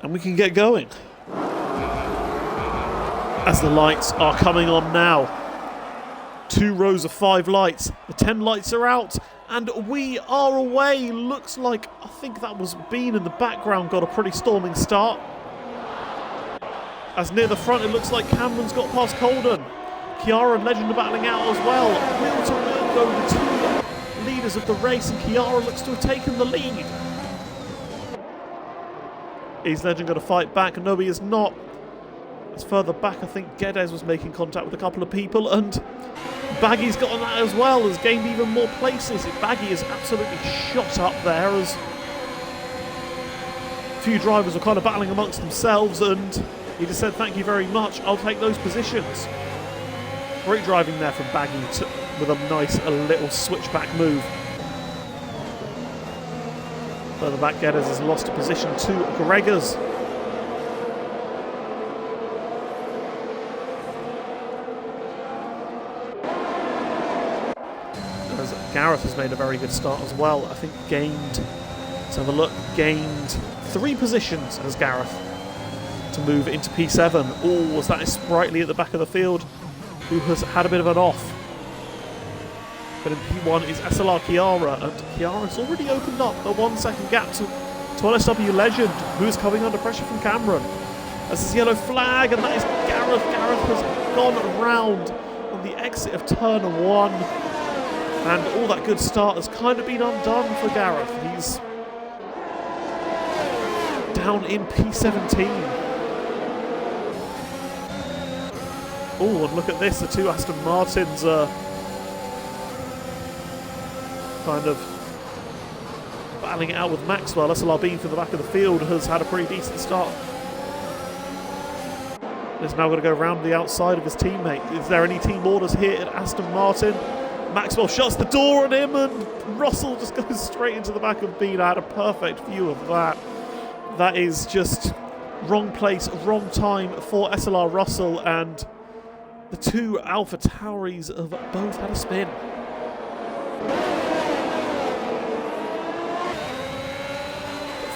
And we can get going. As the lights are coming on now. 2 rows of 5 lights. The 10 lights are out. And we are away. Looks like, I think that was Bean in the background got a pretty storming start. As near the front, it looks like Cameron's got past Colden. Kiara and Legend are battling out as well. Wheel to wheel go the 2 leaders of the race, and Kiara looks to have taken the lead. Is Legend going to fight back? No, he is not. As further back, I think Geddes was making contact with a couple of people, and Baggy's got on that as well, has gained even more places. Baggy is absolutely shot up there as a few drivers were kind of battling amongst themselves, and he just said, thank you very much, I'll take those positions. Great driving there from Baggy with a nice little switchback move. Further back, Geddes has lost a position to Gregors. As Gareth has made a very good start as well. I think gained, let's have a look, gained 3 positions as Gareth to move into P7. Oh, as that is Sprightly at the back of the field, who has had a bit of an off. But in P1 is SLR Kiara, and Kiara's already opened up a 1 second gap to LSW Legend, who is coming under pressure from Cameron. As this yellow flag, and that is Gareth. Gareth has gone around on the exit of turn 1, and all that good start has kind of been undone for Gareth. He's down in P17. Oh, and look at this, the 2 Aston Martins are kind of battling it out with Maxwell. SLR Bean from the back of the field has had a pretty decent start. He's now going to go around the outside of his teammate. Is there any team orders here at Aston Martin? Maxwell shuts the door on him, and Russell just goes straight into the back of Bean. I had a perfect view of that. That is just wrong place, wrong time for SLR Russell, and the 2 Alpha Tauris have both had a spin.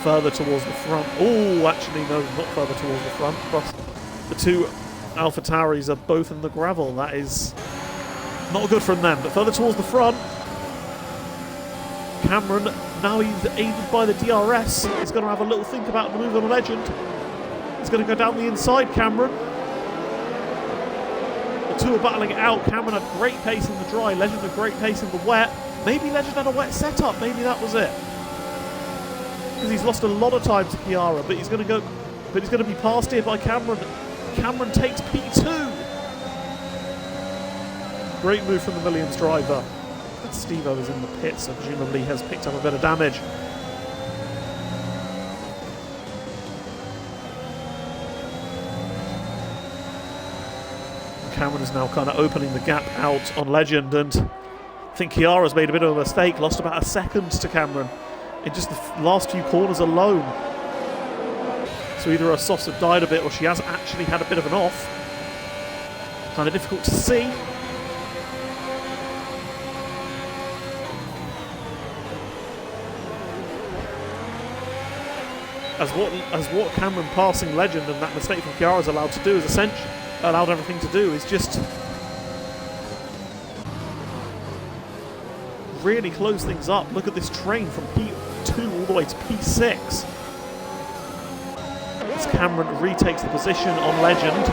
Further towards the front. Oh, actually, no, not further towards the front. The 2 Alpha Tauris are both in the gravel. That is not good from them. But further towards the front, Cameron, now he's aided by the DRS, is going to have a little think about the move on Legend. He's going to go down the inside, Cameron. The 2 are battling it out. Cameron had great pace in the dry. Legend had great pace in the wet. Maybe Legend had a wet setup. Maybe that was it. Because he's lost a lot of time to Kiara, but he's going to be passed here by Cameron. Cameron takes P2. Great move from the Williams driver. And Steve-O is in the pits, so presumably has picked up a bit of damage. Cameron is now kind of opening the gap out on Legend, and I think Kiara's made a bit of a mistake, lost about a second to Cameron in just the last few corners alone. So either her softs have died a bit, or she has actually had a bit of an off. Kind of difficult to see. As what Cameron passing Legend and that mistake from Kiara is allowed to do is essentially allowed everything to do is just really close things up. Look at this train from P2 all the way to P6. As Cameron retakes the position on Legend.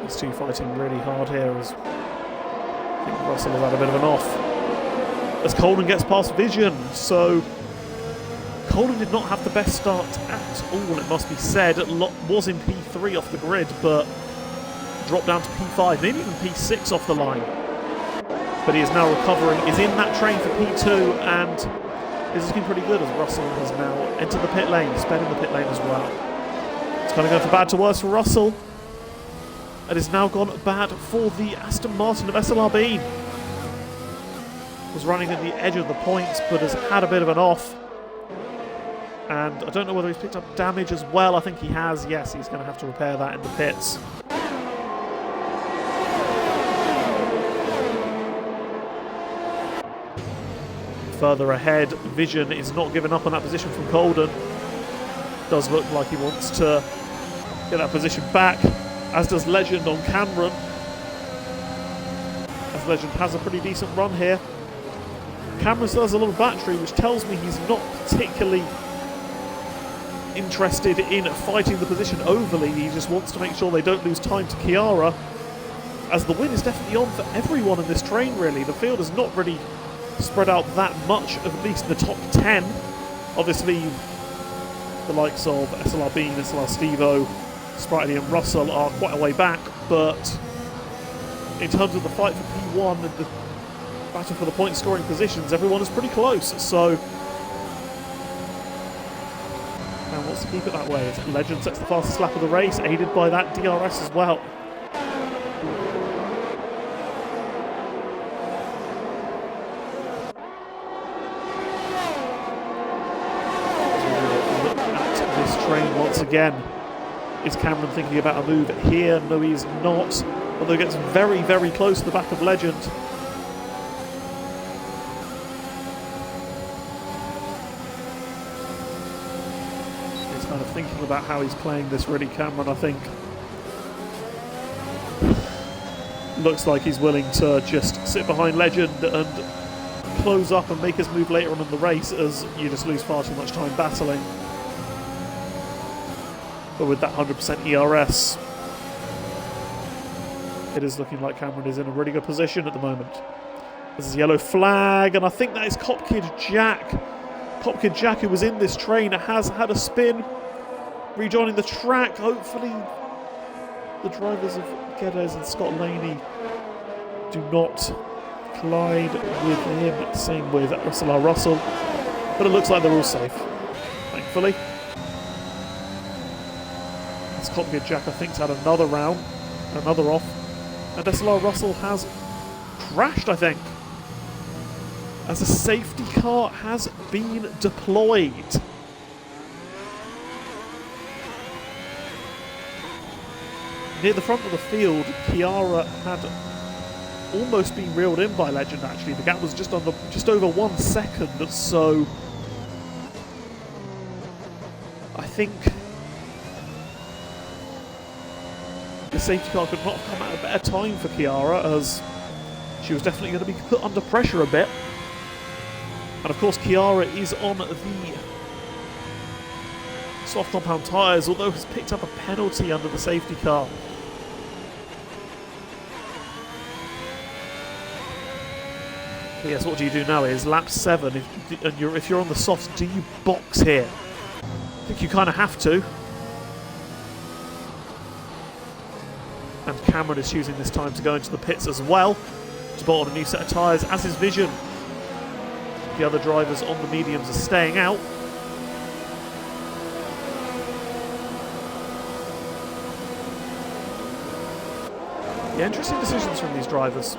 These 2 fighting really hard here as I think Russell has had a bit of an off. As Colden gets past Vision, so Colden did not have the best start at all, it must be said. Was in P3 off the grid, but dropped down to P5, maybe even P6 off the line. But he is now recovering, is in that train for P2, and is looking pretty good as Russell has now entered the pit lane, sped in the pit lane as well. It's kind of going from bad to worse for Russell. It has now gone bad for the Aston Martin of SLR Bean. Was running at the edge of the points, but has had a bit of an off. And I don't know whether he's picked up damage as well. I think he has. Yes, he's going to have to repair that in the pits. further ahead. Vision is not giving up on that position from Colden. Does look like he wants to get that position back, as does Legend on Cameron. As Legend has a pretty decent run here. Cameron still has a lot of battery, which tells me he's not particularly interested in fighting the position overly. He just wants to make sure they don't lose time to Chiara, as the win is definitely on for everyone in this train, really. The field has not really spread out that much, at least in the top 10. Obviously, the likes of SLR Bean, SLR Stevo, Spritely and Russell are quite a way back, but in terms of the fight for P1 and the battle for the point scoring positions, everyone is pretty close, so and wants to keep it that way. Legend sets the fastest lap of the race, aided by that DRS as well. Once again, is Cameron thinking about a move here? No, he's not. Although he gets very, very close to the back of Legend. He's kind of thinking about how he's playing this, really, Cameron, I think. Looks like he's willing to just sit behind Legend and close up and make his move later on in the race, as you just lose far too much time battling. But with that 100% ERS, it is looking like Cameron is in a really good position at the moment. This is yellow flag, and I think that is Cop Kid Jack. Cop Kid Jack, who was in this train, has had a spin, rejoining the track. Hopefully, the drivers of Geddes and Scott Laney do not collide with him. Same with SLR Russell, but it looks like they're all safe, thankfully. Cop Kid Jack, I think, has had another round, another off, and SLR Russell has crashed, I think, as a safety car has been deployed. Near the front of the field, Chiara had almost been reeled in by Legend, actually. The gap was just over 1 second, so I think the safety car could not have come at a better time for Chiara, as she was definitely going to be put under pressure a bit. And of course, Chiara is on the soft compound tyres, although has picked up a penalty under the safety car. But yes, what do you do now is lap 7. If you're on the softs, do you box here? I think you kind of have to. And Cameron is choosing this time to go into the pits as well, to bolt on a new set of tyres, as is Vision. The other drivers on the mediums are staying out. Yeah, interesting decisions from these drivers.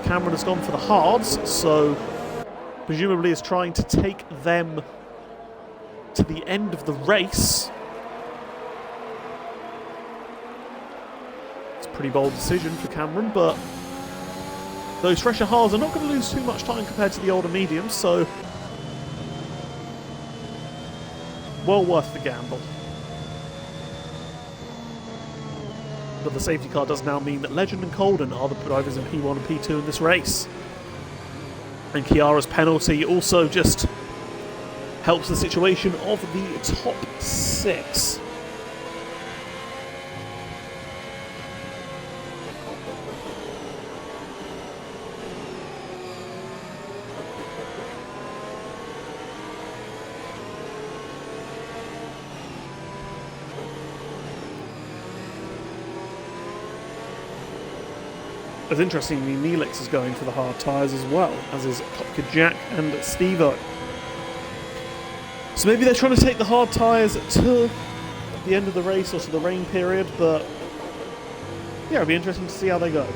Cameron has gone for the hards, so presumably is trying to take them to the end of the race. Pretty bold decision for Cameron, but those fresher hards are not going to lose too much time compared to the older mediums, so well worth the gamble. But the safety car does now mean that Legend and Colden are the drivers in P1 and P2 in this race. And Chiara's penalty also just helps the situation of the top 6. As interestingly, Neelix is going for the hard tyres as well, as is Cop Kid Jack and Stevo. So maybe they're trying to take the hard tyres to the end of the race or to the rain period, but yeah, it'll be interesting to see how they go.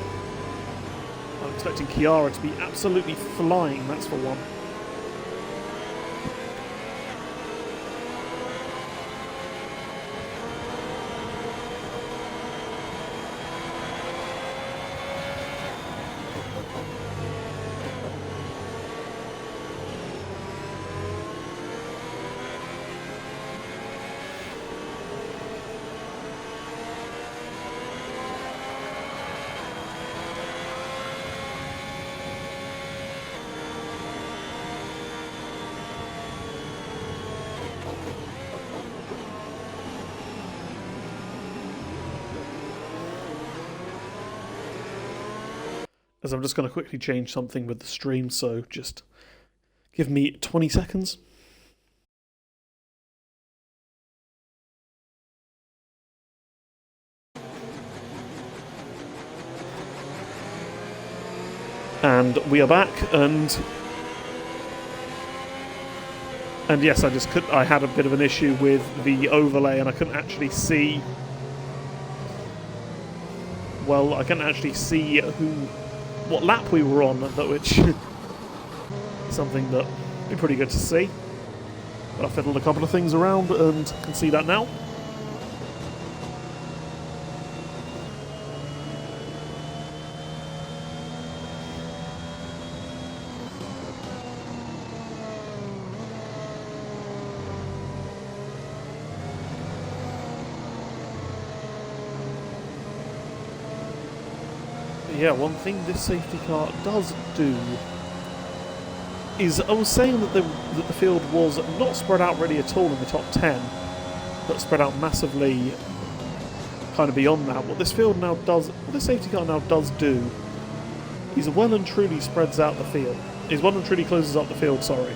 I'm expecting Chiara to be absolutely flying, that's for one. as I'm just going to quickly change something with the stream, so just give me 20 seconds. And we are back, and yes, I had a bit of an issue with the overlay, and I couldn't actually see. Well, I couldn't actually see what lap we were on, which is something that would be pretty good to see. But I fiddled a couple of things around and can see that now. Yeah, one thing this safety car does do is, I was saying that the field was not spread out really at all in the top 10, but spread out massively kind of beyond that. What this field now does, what this safety car now does do, is well and truly spreads out the field. Is well and truly closes up the field, sorry.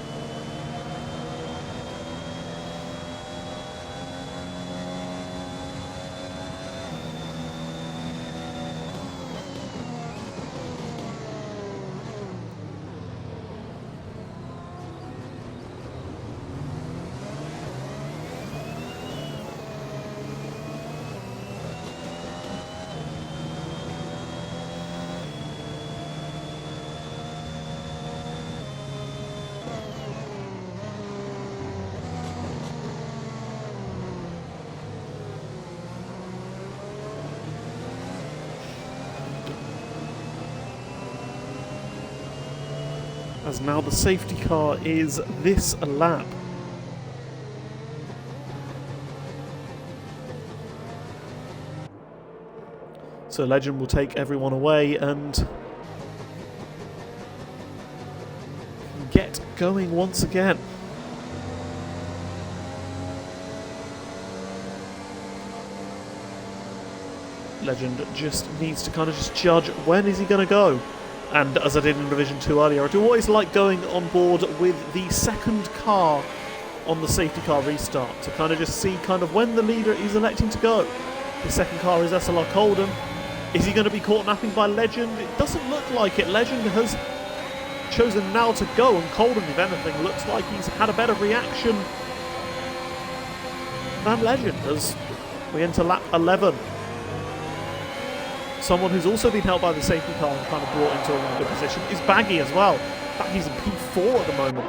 As now the safety car is this lap. So Legend will take everyone away and get going once again. Legend just needs to kind of just judge when is he going to go. And as I did in Division 2 earlier, I do always like going on board with the second car on the safety car restart to kind of just see kind of when the leader is electing to go. The second car is SLR Colden. Is he going to be caught napping by Legend? It doesn't look like it. Legend has chosen now to go, and Colden, if anything, looks like he's had a better reaction than Legend as we enter lap 11. Someone who's also been helped by the safety car and kind of brought into a good position is Baggy as well. Baggy's in P4 at the moment,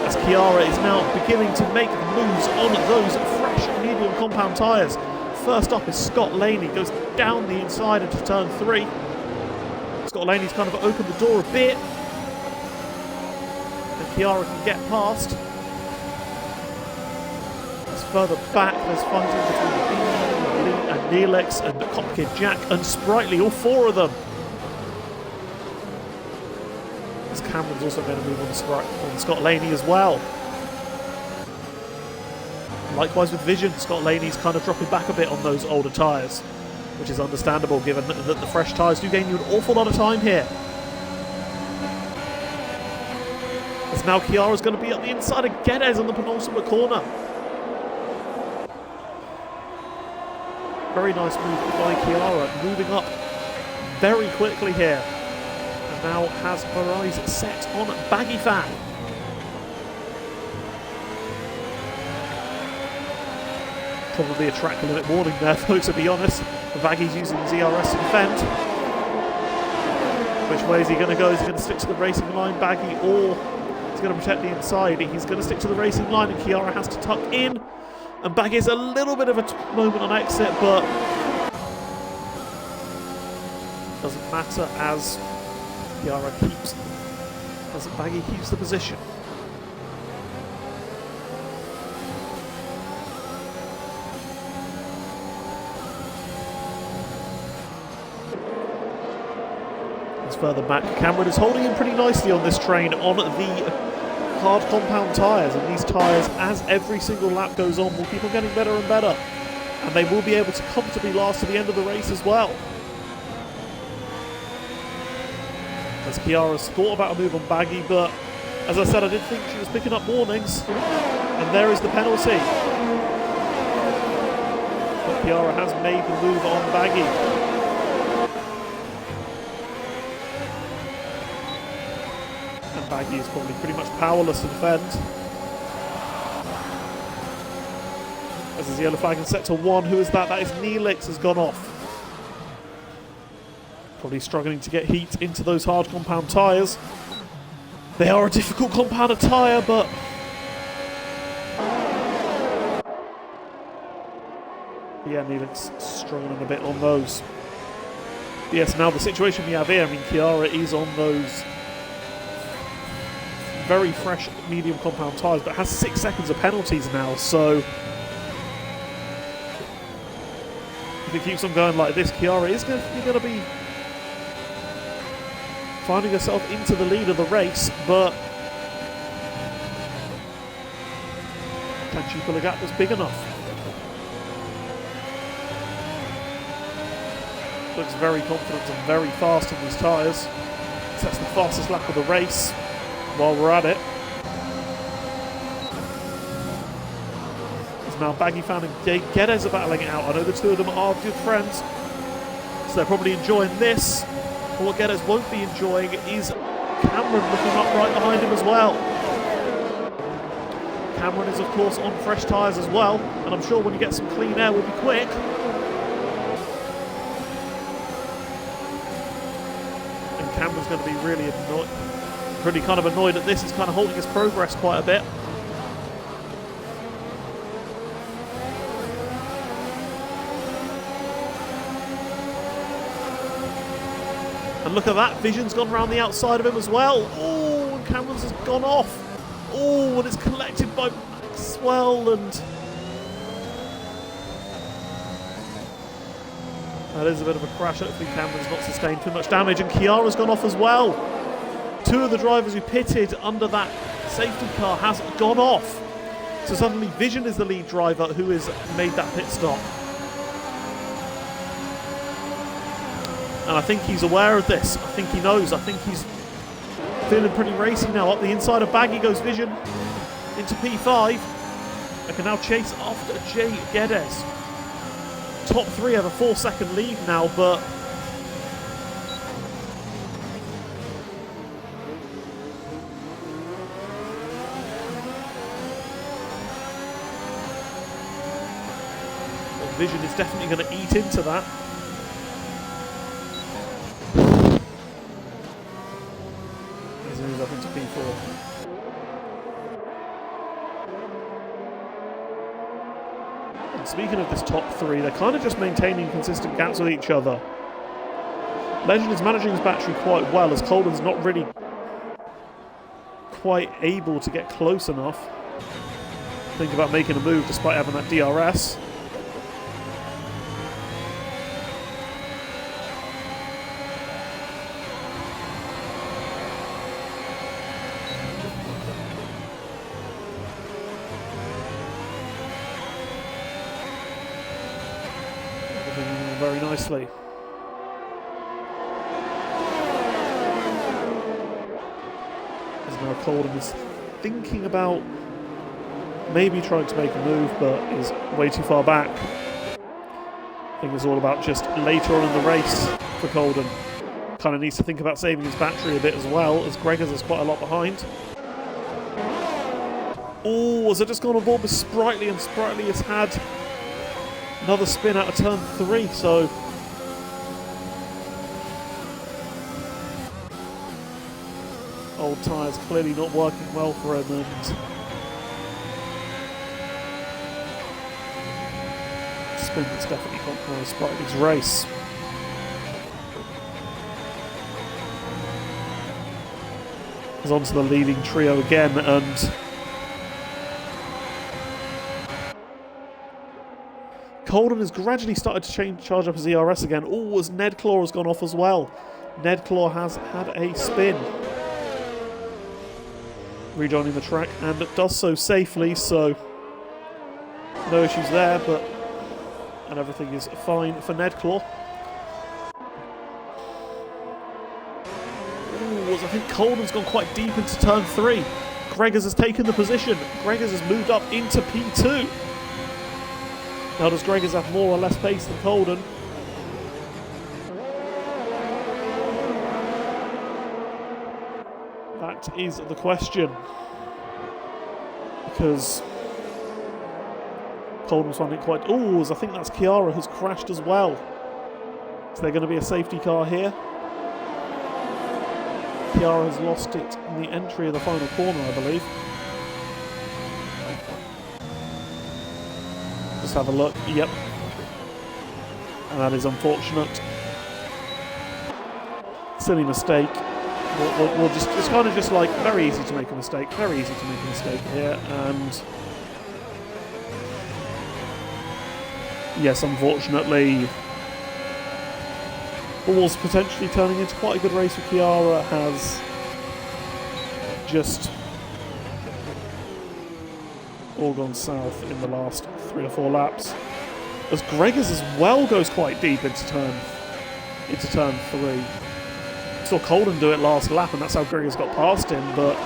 as Chiara is now beginning to make moves on those fresh medium compound tyres. First up is Scott Laney, goes down the inside into turn 3. Scott Laney's kind of opened the door a bit, and Chiara can get past. It's further back, there's fighting between Lee and Neelix and Copkid Jack and Sprightly, all four of them. As Cameron's also going to move on Scott Laney as well. Likewise with Vision, Scott Laney's kind of dropping back a bit on those older tyres, which is understandable given that the fresh tyres do gain you an awful lot of time here. As now Chiara's going to be up the inside of Geddes on the penultimate corner. Very nice move by Chiara, moving up very quickly here. And now has her eyes set on Baggy Fan. Probably a track limit warning there, though, to be honest. Baggy's using his ERS to defend. Which way is he going to go? Is he going to stick to the racing line, Baggy, or he's going to protect the inside? He's going to stick to the racing line, and Chiara has to tuck in. And Baggy is a little bit of a moment on exit, but doesn't matter as Chiara keeps, as Baggy keeps the position. As further back, Cameron is holding in pretty nicely on this train on the hard compound tyres, and these tyres, as every single lap goes on, will keep on getting better and better, and they will be able to comfortably last to the end of the race as well. As Chiara's thought about a move on Baggy, but as I said, I did think she was picking up warnings. And there is the penalty. But Chiara has made the move on Baggy. And Baggy is probably pretty much powerless to defend. As his yellow flag in sector 1. Who is that? That is Neelix, has gone off. Probably struggling to get heat into those hard compound tyres. They are a difficult compound tyre, but yeah, Neelix struggling a bit on those. Yes, now the situation we have here, I mean, Chiara is on those very fresh medium compound tyres, but has 6 seconds of penalties now, so if it keeps on going like this, Chiara is going to be finding herself into the lead of the race, but can she pull a gap that's big enough? Looks very confident and very fast on these tyres. Sets the fastest lap of the race while we're at it. As now Baggy Fan and Geddes are battling it out. I know the two of them are good friends, so they're probably enjoying this. But what Geddes won't be enjoying is Cameron looking up right behind him as well. Cameron is of course on fresh tyres as well, and I'm sure when you get some clean air will be quick. And Cameron's going to be really kind of annoyed at this. It's kind of halting his progress quite a bit. And look at that, Vision's gone around the outside of him as well. Oh, and Cameron's has gone off. Oh, and it's collected by Maxwell, and that is a bit of a crash. Hopefully Cameron's not sustained too much damage, and Chiara's gone off as well. Two of the drivers who pitted under that safety car has gone off. So suddenly Vision is the lead driver who has made that pit stop. And I think he's aware of this. I think he knows. I think he's feeling pretty racy now. Up the inside of Baggy goes Vision into P5. They can now chase after Jay Geddes. Top 3 have a 4-second lead now, but Vision is definitely going to eat into that. As he moves up into P4. And speaking of this top 3, they're kind of just maintaining consistent gaps with each other. Legend is managing his battery quite well, as Colden's not really quite able to get close enough. Think about making a move despite having that DRS. Very nicely. As now Colden is thinking about maybe trying to make a move, but is way too far back. I think it's all about just later on in the race for Colden. Kind of needs to think about saving his battery a bit as well, as Gregors is quite a lot behind. Oh, has it just gone on board with Sprightly, and Sprightly has had another spin out of turn 3, so old tyres clearly not working well for him, and spin that's definitely compromised Sprightly's race. He's onto the leading trio again, and Colden has gradually started to charge up his ERS again. Oh, as Nedclaw has gone off as well. Nedclaw has had a spin. Rejoining the track, and it does so safely, so no issues there, and everything is fine for Nedclaw. Ooh, as I think Coldon's gone quite deep into turn 3. Gregors has taken the position. Gregors has moved up into P2. Now, does Gregors have more or less pace than Coldon? That is the question. Because Coldon's finding it quite... Ooh, I think that's Chiara who's crashed as well. Is there going to be a safety car here? Chiara has lost it in the entry of the final corner, I believe. Just have a look. Yep. And that is unfortunate. Silly mistake. We'll just, it's kind of just like very easy to make a mistake. Very easy to make a mistake here. And yes, unfortunately, what was potentially turning into quite a good race for Chiara has just all gone south in the last 3 or 4 laps. As Gregors as well goes quite deep into turn 3. Saw Coldon do it last lap, and that's how Gregors got past him, but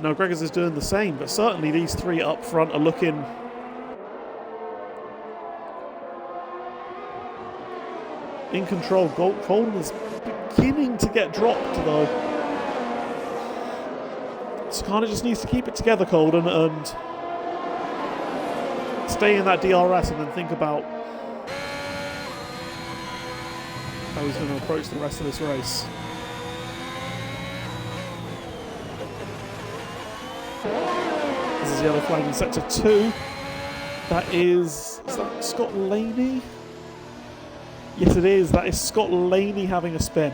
no, Gregors is doing the same. But certainly these 3 up front are looking in control. Coldon is beginning to get dropped, though. So kind of just needs to keep it together, Coldon, and stay in that DRS, and then think about how he's going to approach the rest of this race. This is yellow flag in sector 2. That is that Scott Laney? Yes, it is. That is Scott Laney having a spin.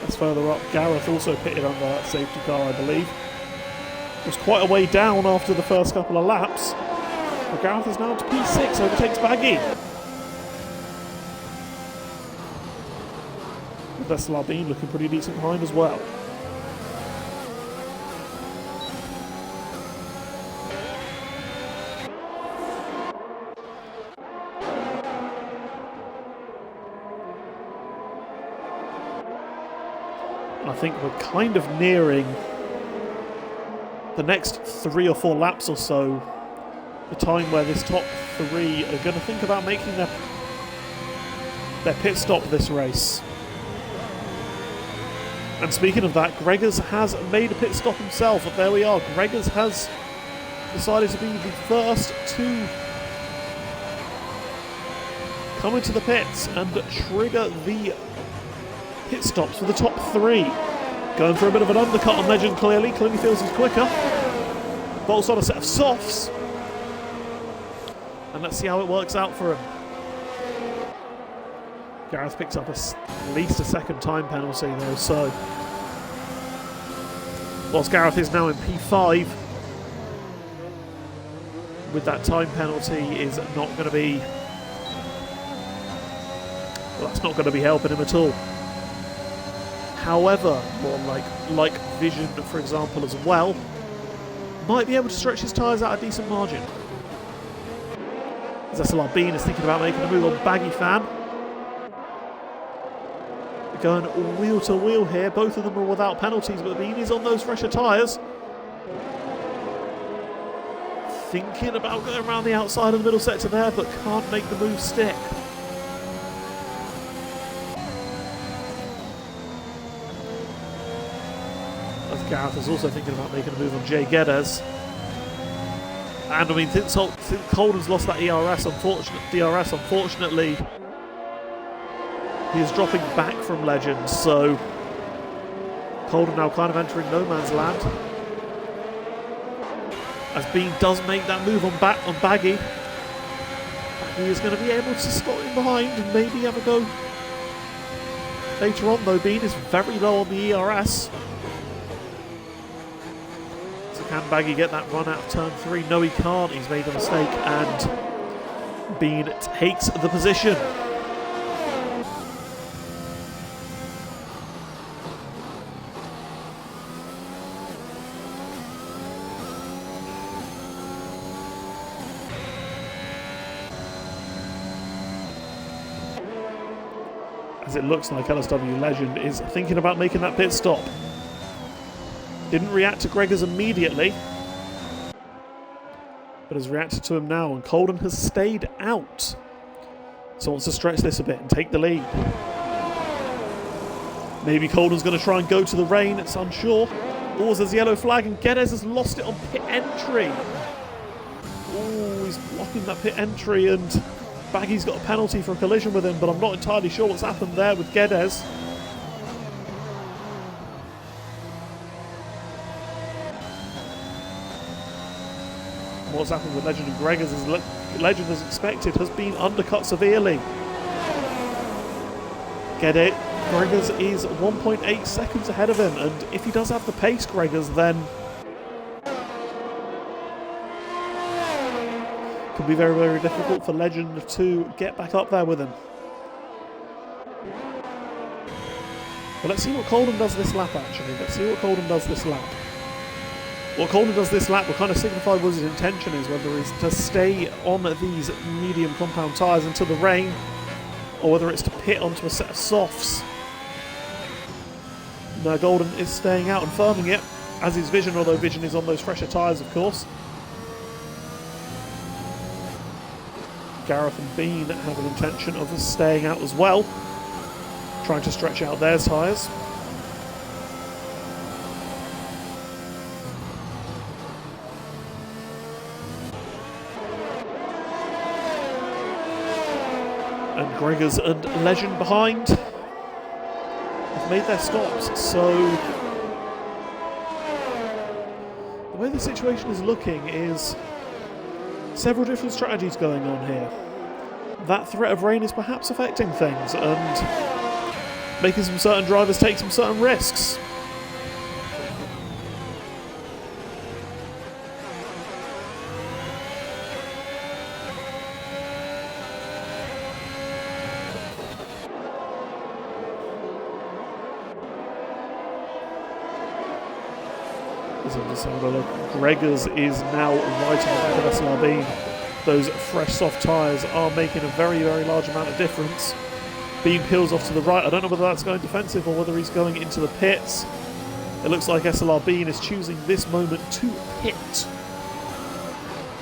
That's further up. Gareth also pitted under that safety car, I believe. It was quite a way down after the first couple of laps. But Gareth is now to P6, overtakes Baggy. With SLR Bean looking pretty decent behind as well. And I think we're kind of nearing the next 3 or 4 laps or so, the time where this top 3 are going to think about making their pit stop this race. And speaking of that, Gregors has made a pit stop himself. But there we are. Gregors has decided to be the first to come into the pits and trigger the pit stops for the top 3. Going for a bit of an undercut on Legend, clearly. Clearly feels he's quicker. Bolts on a set of softs. And let's see how it works out for him. Gareth picks up at least a second time penalty though, so whilst Gareth is now in P5, with that time penalty is not going to be, well, that's not going to be helping him at all. However, more like Vision, for example, as well, might be able to stretch his tyres out a decent margin. As SLR Bean is thinking about making a move on Baggy Fan. Going wheel to wheel here. Both of them are without penalties, but Bean is on those fresher tyres. Thinking about going around the outside of the middle sector there, but can't make the move stick. As Gareth is also thinking about making a move on Jay Geddes. And I mean, since Coldon's lost that DRS, unfortunately, he is dropping back from Legends, so Coldon now kind of entering no man's land. As Bean does make that move on Baggy. Baggy is going to be able to slot in behind and maybe have a go later on, though. Bean is very low on the ERS. So can Baggy get that run out of turn 3? No, he can't. He's made a mistake and Bean takes the position. as it looks like LSW Legend is thinking about making that pit stop. Didn't react to Gregors immediately, but has reacted to him now, and Colden has stayed out. So wants to stretch this a bit and take the lead. Maybe Colden's going to try and go to the rain, it's unsure. Oh, there's a yellow flag, and Geddes has lost it on pit entry. Oh, he's blocking that pit entry, and Baggy's got a penalty for a collision with him, but I'm not entirely sure what's happened there with Geddes. What's happened with Legend and Gregors is Legend, as expected, has been undercut severely. Get it? Gregors is 1.8 seconds ahead of him, and if he does have the pace, Gregors, then it could be very, very difficult for Legend to get back up there with him. But let's see what Colden does this lap, actually. Let's see what Colden does this lap. What Colden does this lap will kind of signify what his intention is, whether it's to stay on these medium compound tyres until the rain, or whether it's to pit onto a set of softs. Now Golden is staying out and firming it, as is Vision, although Vision is on those fresher tyres, of course. Gareth and Bean have an intention of staying out as well, trying to stretch out their tyres. And Gregors and Legend behind have made their stops, so the way the situation is looking is several different strategies going on here. That threat of rain is perhaps affecting things and making some certain drivers take some certain risks. Gregors is now right on the back of SLR. Those fresh soft tyres are making a very, very large amount of difference. Bean peels off to the right. I don't know whether that's going defensive or whether he's going into the pits. It looks like SLR Bean is choosing this moment to pit.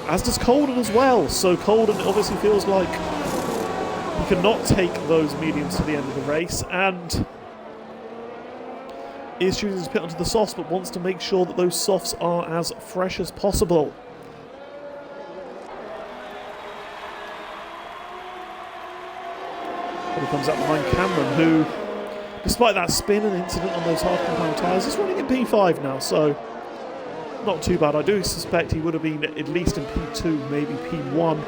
As does Colden as well. So Colden obviously feels like he cannot take those mediums to the end of the race, and is choosing to pit onto the softs, but wants to make sure that those softs are as fresh as possible. Here comes up behind Cameron, who, despite that spin and incident on those hard compound tyres, is running in P5 now, so not too bad. I do suspect he would have been at least in P2, maybe P1,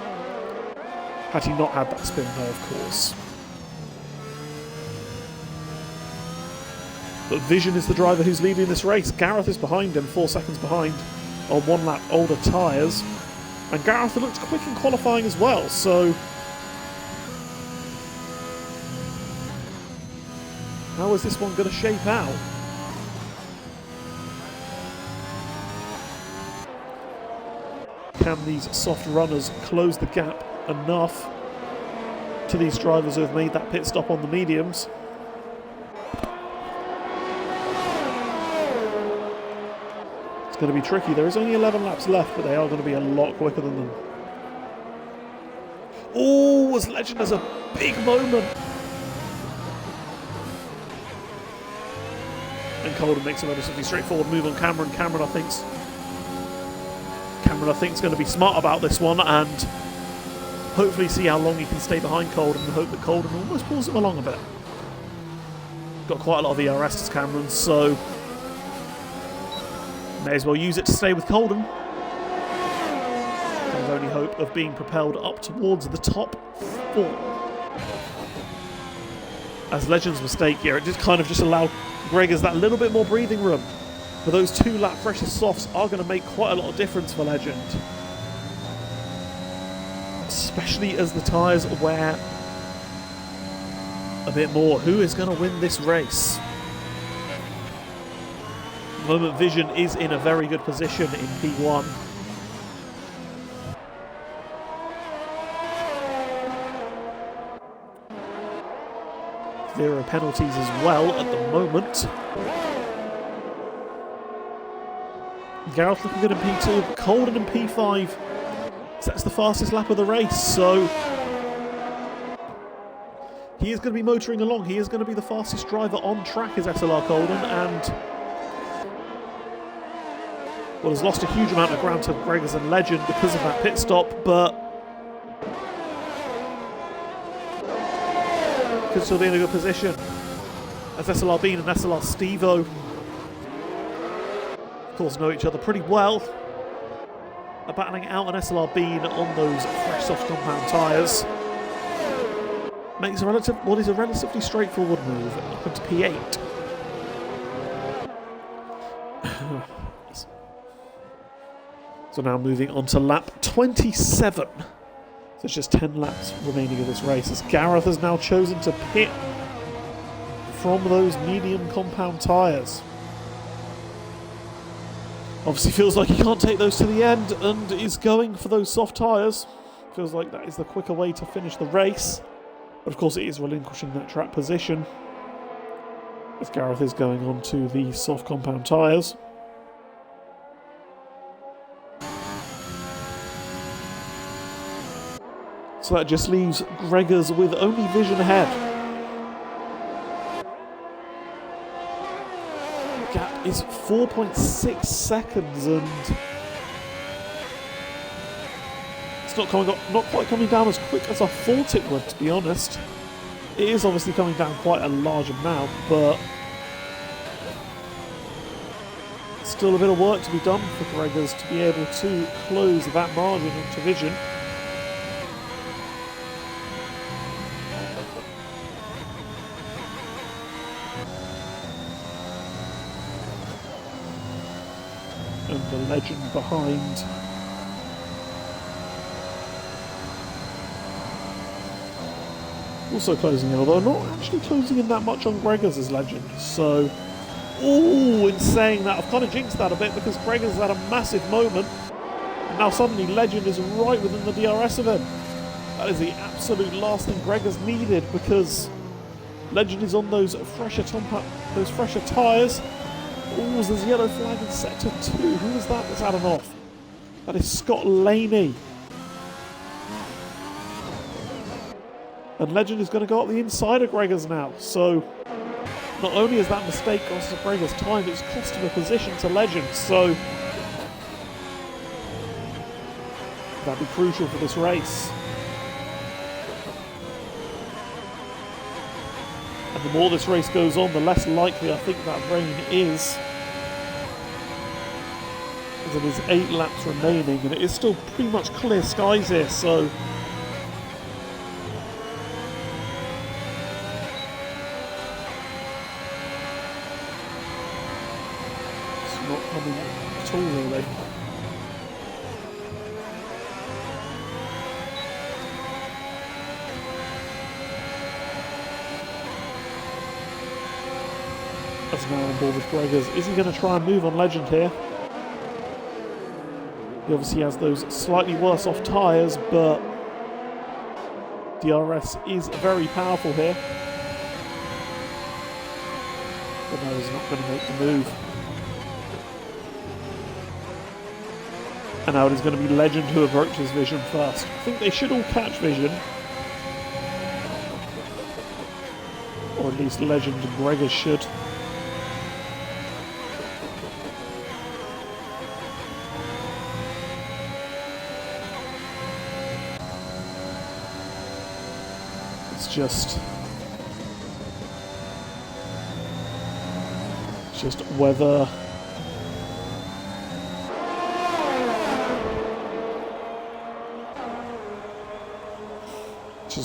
had he not had that spin there, of course. But Vision is the driver who's leading this race. Gareth is behind him, 4 seconds behind on one lap older tyres. And Gareth looked quick in qualifying as well, so how is this one going to shape out? Can these soft runners close the gap enough to these drivers who have made that pit stop on the mediums? It's going to be tricky. There is only 11 laps left, but they are going to be a lot quicker than them. Oh, as Legend has a big moment. And Colden makes a relatively straightforward move on Cameron. Cameron, I think, is going to be smart about this one and hopefully see how long he can stay behind Colden and hope that Colden almost pulls him along a bit. Got quite a lot of ERS as Cameron, so may as well use it to stay with Colden. His only hope of being propelled up towards the top 4. As Legend's mistake here, it just kind of allowed Gregors that little bit more breathing room. But those 2-lap fresher softs are going to make quite a lot of difference for Legend. Especially as the tyres wear a bit more. Who is going to win this race? At the moment, Vision is in a very good position in P1. 0 penalties as well at the moment. Gareth looking good in P2, Colden in P5 sets the fastest lap of the race, so he is going to be motoring along. He is going to be the fastest driver on track, is SLR Colden, and well, has lost a huge amount of ground to Gregors and Legend because of that pit stop, but could still be in a good position as SLR Bean and SLR Stevo, of course, know each other pretty well. Are battling out an SLR Bean on those fresh soft compound tyres. Makes a what is a relatively straightforward move up into P8. So now moving on to lap 27. So it's just 10 laps remaining of this race, as Gareth has now chosen to pit from those medium compound tyres. Obviously feels like he can't take those to the end and is going for those soft tyres. Feels like that is the quicker way to finish the race. But of course it is relinquishing that track position, as Gareth is going on to the soft compound tyres. So that just leaves Gregors with only vision ahead. The gap is 4.6 seconds, and it's not quite coming down as quick as I thought it would, to be honest. It is obviously coming down quite a large amount, but still a bit of work to be done for Gregors to be able to close that margin into vision. And the Legend behind. Also closing in, although not actually closing in that much on Gregors' Legend. So, ooh, in saying that, I've kind of jinxed that a bit, because Gregors had a massive moment, and now suddenly Legend is right within the DRS of him. That is the absolute last thing Gregors needed, because Legend is on those fresher tyres. Ooh, there's a yellow flag in sector 2. Who is that that's had an off? That is Scott Laney. And Legend is going to go up the inside of Gregors now. So not only is that mistake cost Gregors time, it's cost him a position to Legend. So that'd be crucial for this race. And the more this race goes on, the less likely I think that rain is. As it is 8 laps remaining, and it is still pretty much clear skies here, so it's not coming at all really. That's now on board with Gregors. Is he going to try and move on Legend here? He obviously has those slightly worse off tyres, but DRS is very powerful here. But no, he's not going to make the move. And now it is going to be Legend who approaches Vision first. I think they should all catch Vision. Or at least Legend and Gregors should. Just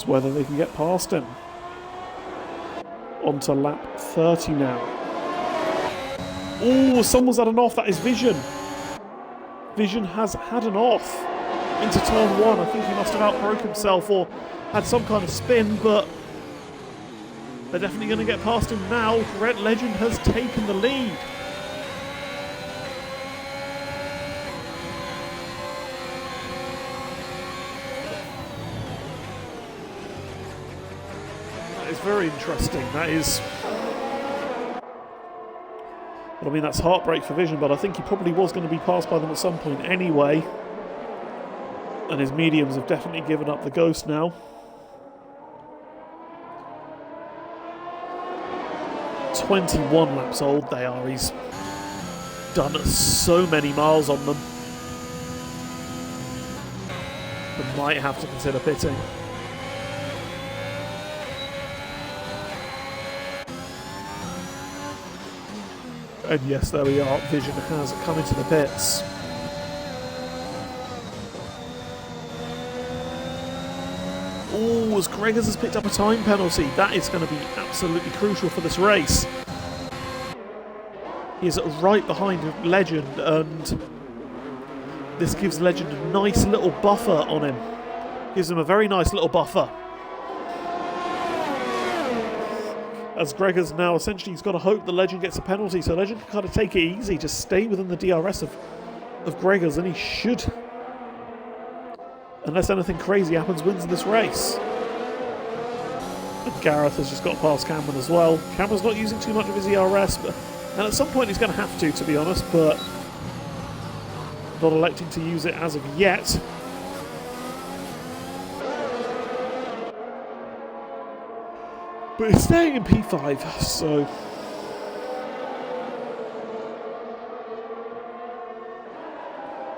whether they can get past him. On to lap 30 now. Oh, someone's had an off. That is Vision. Vision has had an off into turn 1. I think he must have outbroke himself or had some kind of spin, but they're definitely going to get past him now. Red Legend has taken the lead. That is is very interesting. That is... Well, I mean, that's heartbreak for Vision, but I think he probably was going to be passed by them at some point anyway. And his mediums have definitely given up the ghost now. 21 laps old they are. He's done so many miles on them. They might have to consider pitting. And yes, there we are. Vision has come into the pits. Oh, as Gregors has picked up a time penalty. That is going to be absolutely crucial for this race. He is right behind Legend, and this gives Legend a nice little buffer on him. Gives him a very nice little buffer. As Gregors now essentially he's got to hope the Legend gets a penalty, so Legend can kind of take it easy, just stay within the DRS of Gregors, and he should, unless anything crazy happens, wins this race. And Gareth has just got past Cameron as well. Cameron's not using too much of his ERS, and at some point he's going to have to be honest, but not electing to use it as of yet. But he's staying in P5, so...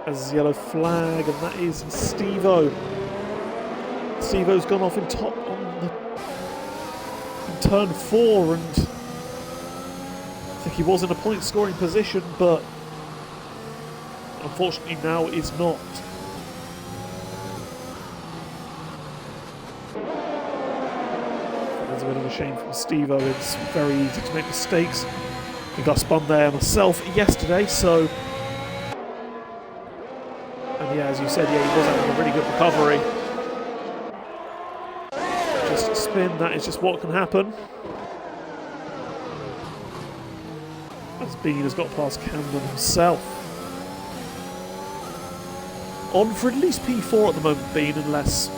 As yellow flag, and that is Steve-O. Steve-O's gone off in top on in turn 4, and I think he was in a point-scoring position, but unfortunately now is not. It's a bit of a shame from Steve-O. It's very easy to make mistakes. I think I spun there myself yesterday, so... And yeah, as you said, yeah, he was having a really good recovery. Just a spin, that is just what can happen. As Bean has got past Camden himself. On for at least P4 at the moment, Bean, unless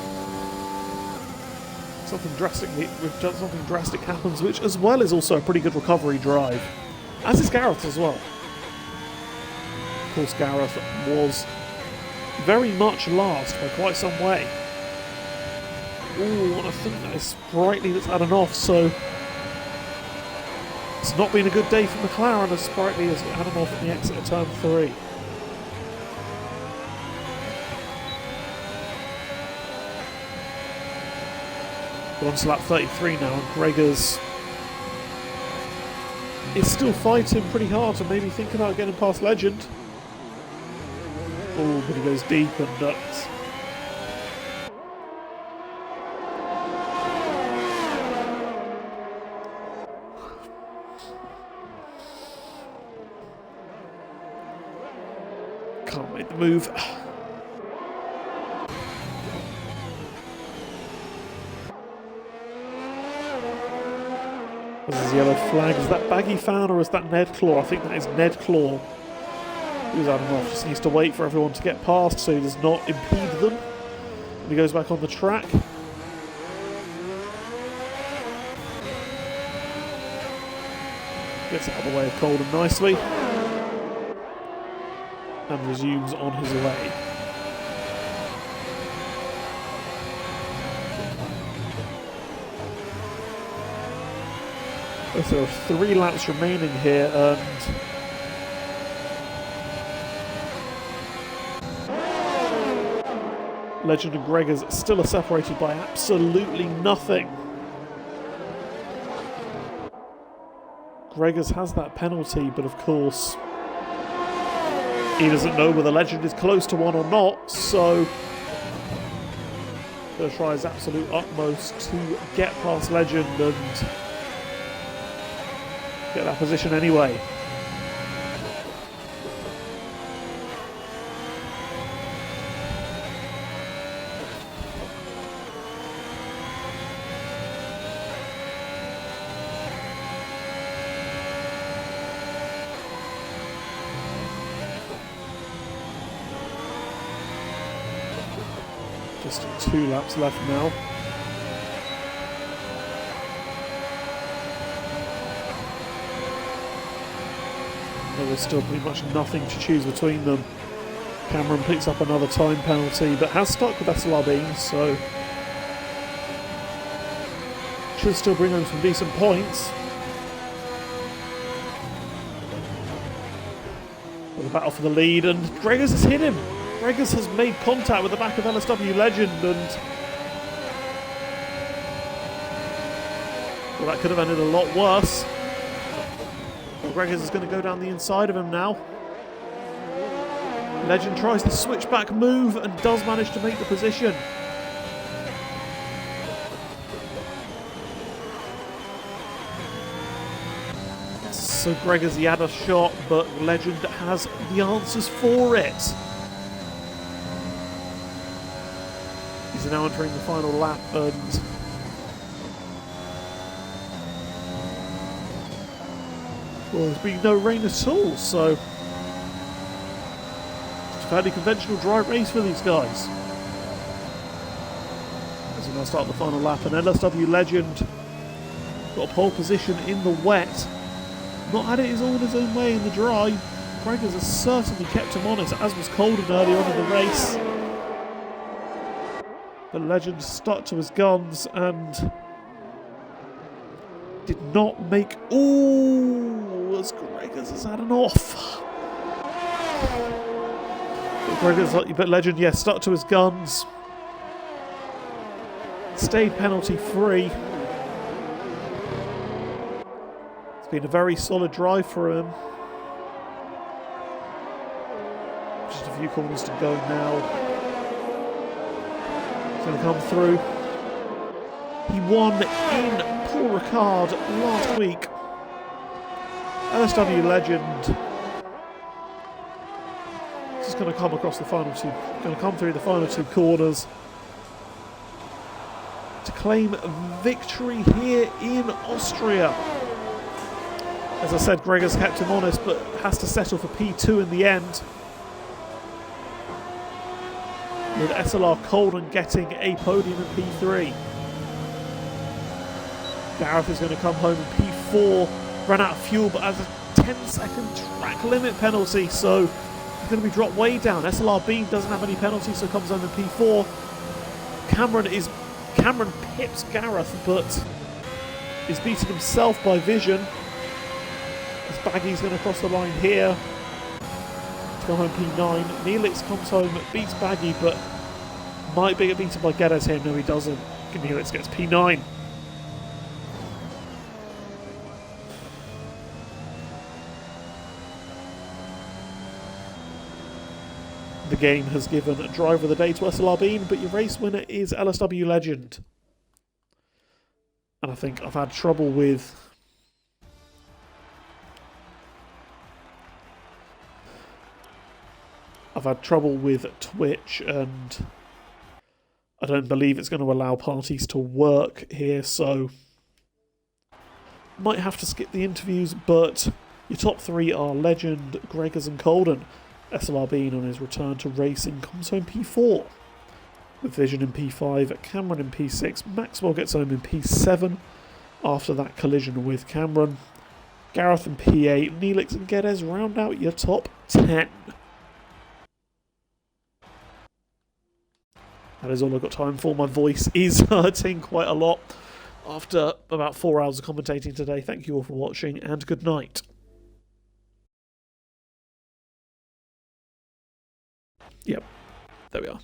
something drastic happens, which as well is also a pretty good recovery drive. As is Gareth as well. Of course, Gareth was very much last by quite some way. Ooh, and I think that is Sprightly that's had an off, so it's not been a good day for McLaren as Sprightly has had an off at the exit of turn 3. We're on to lap 33 now, and Gregors is still fighting pretty hard to maybe think about getting past Legend. Oh, but he goes deep and nuts. Can't make the move. This is yellow flag. Is that Baggy Fan or is that Ned Claw? I think that is Ned Claw. Who's had enough? Just needs to wait for everyone to get past so he does not impede them. And he goes back on the track. Gets out of the way of Colden nicely. And resumes on his way. So there are 3 laps remaining here, and Legend and Gregors still are separated by absolutely nothing. Gregors has that penalty, but of course he doesn't know whether Legend is close to one or not, so he'll try his absolute utmost to get past Legend and get that position anyway. Just 2 laps left now. was still pretty much nothing to choose between them. Cameron picks up another time penalty, but has stuck with SLR Bean, so should still bring home some decent points. The battle for the lead, and Gregors has hit him. Gregors has made contact with the back of LSW Legend, and well, that could have ended a lot worse. Well, Gregors is going to go down the inside of him now. Legend tries the switchback move and does manage to make the position. So Gregors, he had a shot, but Legend has the answers for it. He's now entering the final lap, and well, there's been no rain at all, so it's a fairly conventional dry race for these guys. As we now start the final lap, and LSW Legend got a pole position in the wet. Not had it all his own way in the dry. Gregors has certainly kept him honest, as was Colden earlier on in the race. But Legend stuck to his guns and did not make... Ooh, as Gregors has had an off. But Legend, yes, stuck to his guns. Stayed penalty free. Been a very solid drive for him. Just a few corners to go now. He's going to come through. He won in Paul Ricard last week. LSW Legend. Just going to come across the final two. Going to come through the final two corners to claim victory here in Austria. As I said, Gregors kept him honest, but has to settle for P2 in the end. With SLR Colden getting a podium in P3. Gareth is going to come home in P4. Ran out of fuel, but has a 10-second track limit penalty, so he's going to be dropped way down. SLR Bean doesn't have any penalties, so comes home in P4. Cameron pips Gareth, but is beating himself by vision. Baggy's going to cross the line here to go home P9. Neelix comes home, beats Baggy, but might be beaten by Geddes here. No, he doesn't. Neelix gets P9. The game has given driver of the day to SLR Bean, but your race winner is LSW Legend. And I think I've had trouble with Twitch, and I don't believe it's going to allow parties to work here, so might have to skip the interviews, but your top three are Legend, Gregors and Colden. SLR Bean on his return to racing comes home P4, with Vision in P5, Cameron in P6, Maxwell gets home in P7 after that collision with Cameron. Gareth in P8, Neelix and Geddes round out your top 10. That is all I've got time for. My voice is hurting quite a lot after about 4 hours of commentating today. Thank you all for watching, and good night. Yep, there we are.